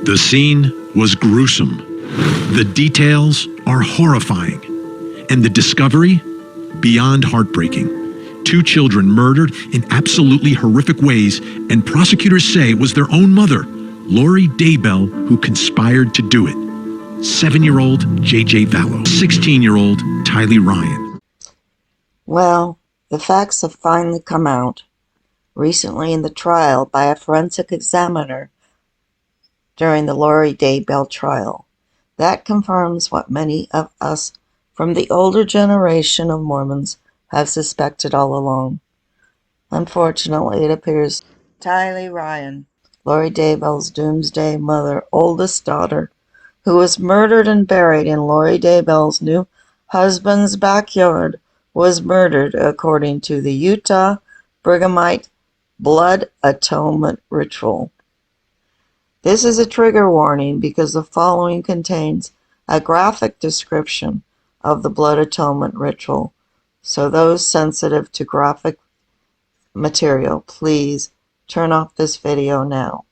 The scene was gruesome. The details are horrifying. And the discovery? Beyond heartbreaking. 2 children murdered in absolutely horrific ways, and prosecutors say it was their own mother, Lori Daybell, who conspired to do it. 7-year-old J.J. Vallow, 16-year-old TYLEE RYAN. Well, the facts have finally come out recently in the trial by a forensic examiner during the Lori Daybell trial. That confirms what many of us from the older generation of Mormons have suspected all along. Unfortunately, it appears TYLEE RYAN, Lori Daybell's doomsday mother, oldest daughter, who was murdered and buried in Lori Daybell's new husband's backyard, was murdered according to the Utah Brighamite blood atonement ritual. This is a trigger warning because the following contains a graphic description of the blood atonement ritual. So those sensitive to graphic material, please turn off this video now.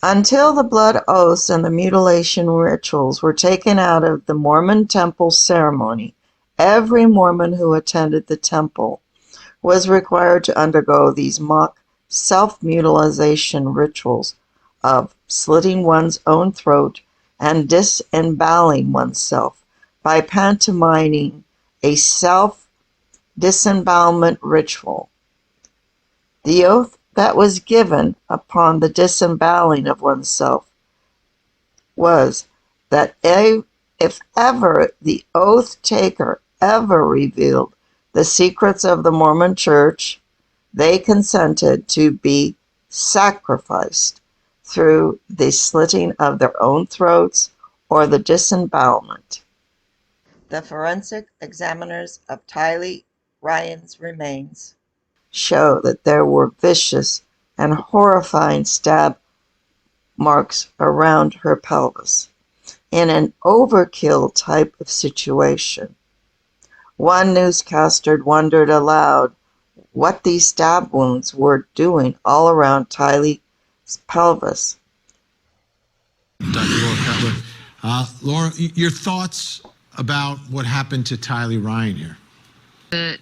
Until the blood oaths and the mutilation rituals were taken out of the Mormon temple ceremony, every Mormon who attended the temple was required to undergo these mock self-mutilation rituals of slitting one's own throat and disemboweling oneself by pantomiming a self-disembowelment ritual. The oath that was given upon the disemboweling of oneself was that if ever the oath taker ever revealed the secrets of the Mormon Church, they consented to be sacrificed through the slitting of their own throats or the disembowelment. The forensic examiners of TYLEE RYAN's remains show that there were vicious and horrifying stab marks around her pelvis in an overkill type of situation. One newscaster wondered aloud what these stab wounds were doing all around TYLEE's pelvis. Dr. Laura Cutler. Laura, your thoughts about what happened to TYLEE RYAN here? The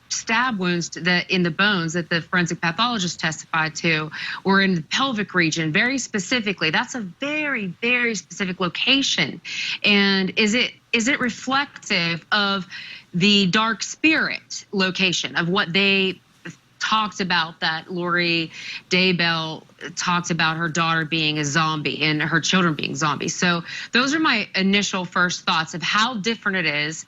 stab wounds in the bones that the forensic pathologist testified to were in the pelvic region, very specifically. That's a very, very specific location. And is it reflective of the dark spirit location of what they talked about, that Lori Daybell talked about her daughter being a zombie and her children being zombies? So those are my initial first thoughts of how different it is.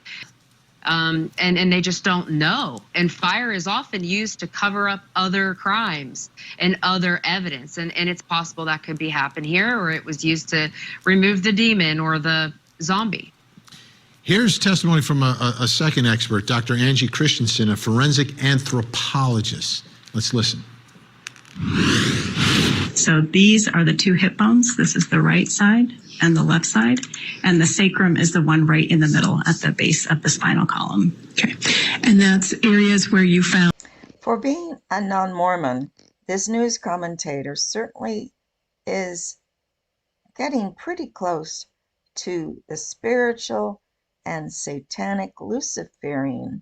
And they just don't know. And fire is often used to cover up other crimes and other evidence. And it's possible that could be happen here, or it was used to remove the demon or the zombie. Here's testimony from a second expert, Dr. Angie Christensen, a forensic anthropologist. Let's listen. So these are the 2 hip bones. This is the right side and the left side, and the sacrum is the one right in the middle at the base of the spinal column. Okay, and that's areas where you found. For being a non-Mormon, this news commentator certainly is getting pretty close to the spiritual and satanic Luciferian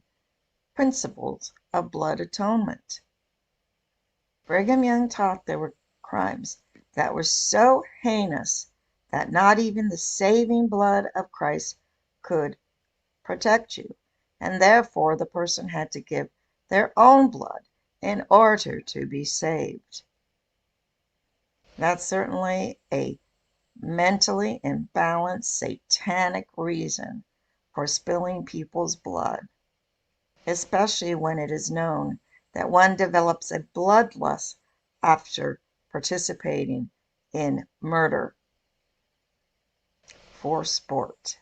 principles of blood atonement. Brigham Young taught there were crimes that were so heinous that not even the saving blood of Christ could protect you, and therefore the person had to give their own blood in order to be saved. That's certainly a mentally imbalanced satanic reason for spilling people's blood, especially when it is known that one develops a bloodlust after participating in murder for sport.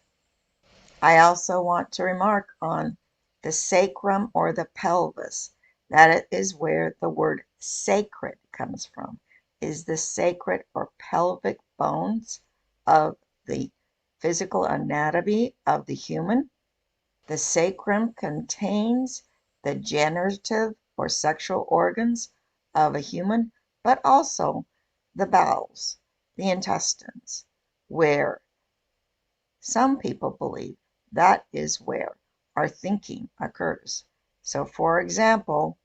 I also want to remark on the sacrum or the pelvis. That is where the word sacred comes from, is the sacred or pelvic bones of the physical anatomy of the human. The sacrum contains the generative or sexual organs of a human, but also the bowels, the intestines, where some people believe that is where our thinking occurs. So, for example,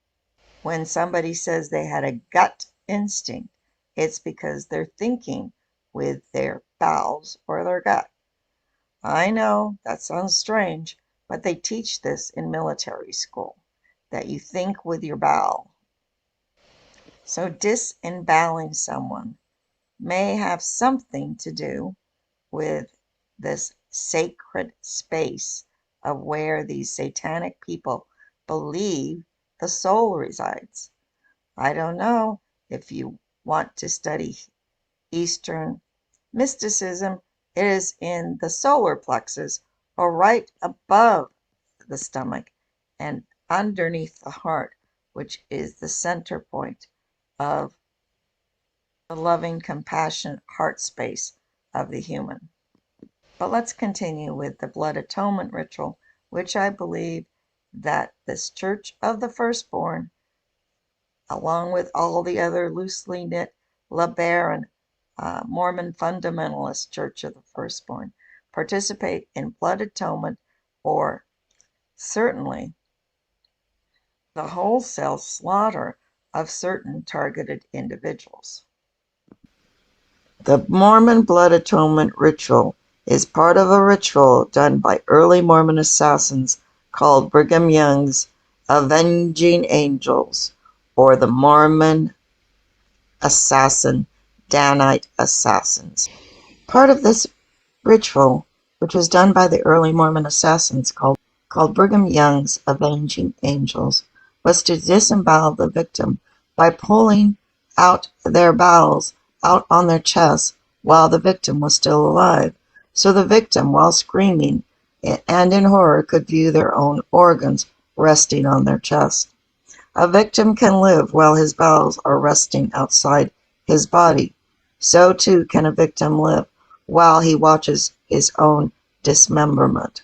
when somebody says they had a gut instinct, it's because they're thinking with their bowels or their gut. I know that sounds strange, but they teach this in military school, that you think with your bowel. So disemboweling someone may have something to do with this sacred space of where these satanic people believe the soul resides. I don't know if you want to study Eastern mysticism. It is in the solar plexus, or right above the stomach and underneath the heart, which is the center point of the loving, compassionate heart space of the human. But let's continue with the blood atonement ritual, which I believe that this Church of the Firstborn, along with all the other loosely knit LeBaron Mormon fundamentalist Church of the Firstborn, participate in blood atonement, or certainly the wholesale slaughter of certain targeted individuals. The Mormon blood atonement ritual is part of a ritual done by early Mormon assassins called Brigham Young's Avenging Angels, or the Mormon assassin Danite assassins. Part of this ritual, which was done by the early Mormon assassins called Brigham Young's Avenging Angels, was to disembowel the victim by pulling out their bowels out on their chests while the victim was still alive, so the victim, while screaming and in horror, could view their own organs resting on their chest. A victim can live while his bowels are resting outside his body. So too can a victim live while he watches his own dismemberment,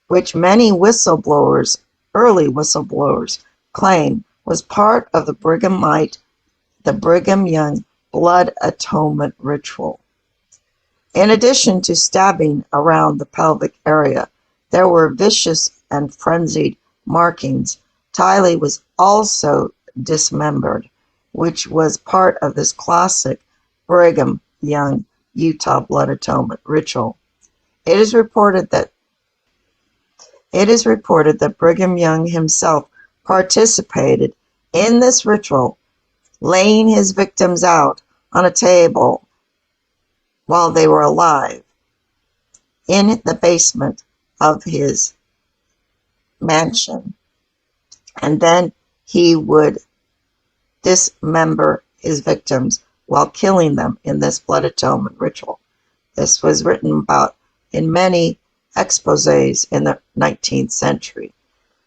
which many whistleblowers, early whistleblowers, claim was part of the Brigham Young blood atonement ritual. In addition to stabbing around the pelvic area, there were vicious and frenzied markings. TYLEE was also dismembered, which was part of this classic Brigham Young Utah blood atonement ritual. It is reported that Brigham Young himself participated in this ritual, laying his victims out on a table while they were alive in the basement of his mansion. And then he would dismember his victims while killing them in this blood atonement ritual. This was written about in many exposés in the 19th century.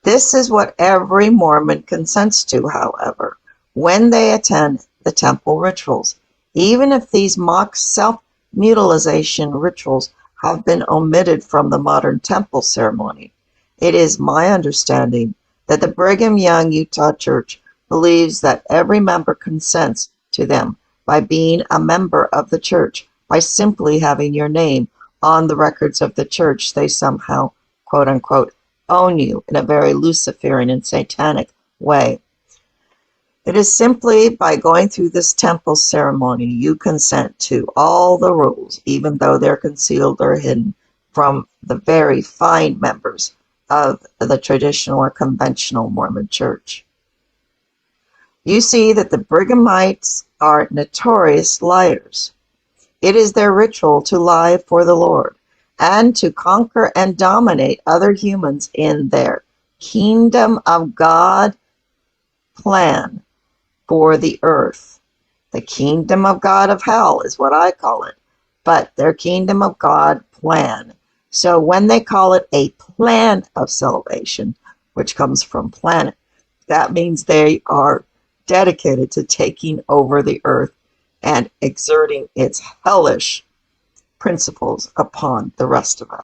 This is what every Mormon consents to, however, when they attend the temple rituals, even if these mock self-mutilization rituals have been omitted from the modern temple ceremony. It is my understanding that the Brigham Young Utah Church believes that every member consents to them by being a member of the church, by simply having your name on the records of the church. They somehow, quote unquote, own you in a very Luciferian and satanic way. It is simply by going through this temple ceremony you consent to all the rules, even though they're concealed or hidden from the very fine members of the traditional or conventional Mormon church. You see that the Brighamites are notorious liars. It is their ritual to lie for the Lord and to conquer and dominate other humans in their kingdom of God plan for the earth. The kingdom of God of hell is what I call it, but their kingdom of God plan. So when they call it a plan of salvation, which comes from planet, that means they are dedicated to taking over the earth and exerting its hellish principles upon the rest of us.